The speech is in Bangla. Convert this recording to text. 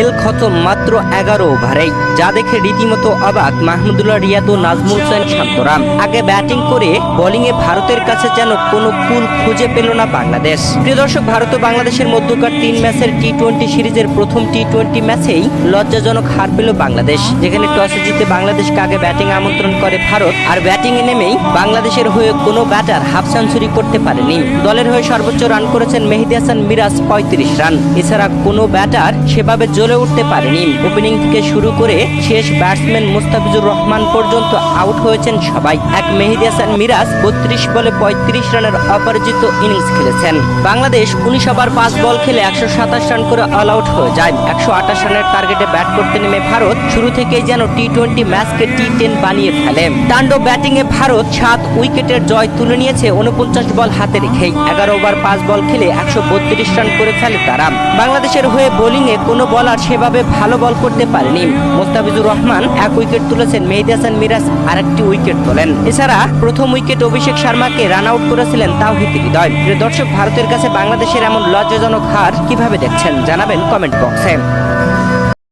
খেল খতম মাত্র 11 ওভারেই, যা দেখে রীতিমতো অবাক মাহমুদুল্লাহ রিয়াদ ও নাজমুল হোসেন শান্তরা। আগে ব্যাটিং করে বোলিংয়ে ভারতের কাছে যেন কোনো কুল খুঁজে পেল না বাংলাদেশ। প্রিয় দর্শক, ভারত ও বাংলাদেশের মধ্যকার 3 ম্যাচের টি-20 সিরিজের প্রথম টি-20 ম্যাচেই লজ্জাজনক হার পেল বাংলাদেশ, যেখানে টসে জিতে বাংলাদেশকে আগে ব্যাটিং আমন্ত্রণ করে ভারত। আর ব্যাটিংয়ে নেমেই বাংলাদেশের হয়ে কোনো ব্যাটার হাফ সেঞ্চুরি করতে পারেনি। দলের হয়ে সর্বোচ্চ রান করেছেন মেহেদী হাসান মিরাজ 35 রান। এছাড়া কোনো ব্যাটার সেভাবে জ্বলে উঠতে পারেনি। ওপেনিং থেকে শুরু করে শেষ ব্যাটসম্যান মুস্তাফিজুর রহমান পর্যন্ত আউট হয়েছেন সবাই। এক মেহেদী হাসান মিরাজ 32 বলে 35 রানের অপরাজিত ইনিংস খেলেছেন। বাংলাদেশ 19 ওভার 5 বল খেলে 127 রান করে অল আউট হয়ে যায়। 128 রানের টার্গেটে ব্যাট করতে নেমে ভারত শুরু থেকেই যেন টি-20 ম্যাচকে টি-10 বানিয়ে ফেলে। তাণ্ডব ব্যাটিংয়ে ভারত 7 উইকেটের জয় তুলে নিয়েছে 49 বল হাতে রেখেই। 11 ওভার 5 বল খেলে 132 রান করে ফেলে তারা। বাংলাদেশের হয়ে বোলিংয়ে কোনো বলার সেভাবে ভালো বল করতে পারেনি। মুস্তাফিজুর রহমান 1 উইকেট তুলেছেন, মেহেদী হাসান মিরাজ আরেকটি উইকেট তোলেন। এছাড়া প্রথম উইকেট অভিষেক শর্মাকে রান আউট করেছিলেন তাওহিদ হৃদয়। প্রিয় দর্শক, ভারতের কাছে বাংলাদেশের এমন লজ্জাজনক হার কিভাবে দেখছেন জানাবেন কমেন্ট বক্সে।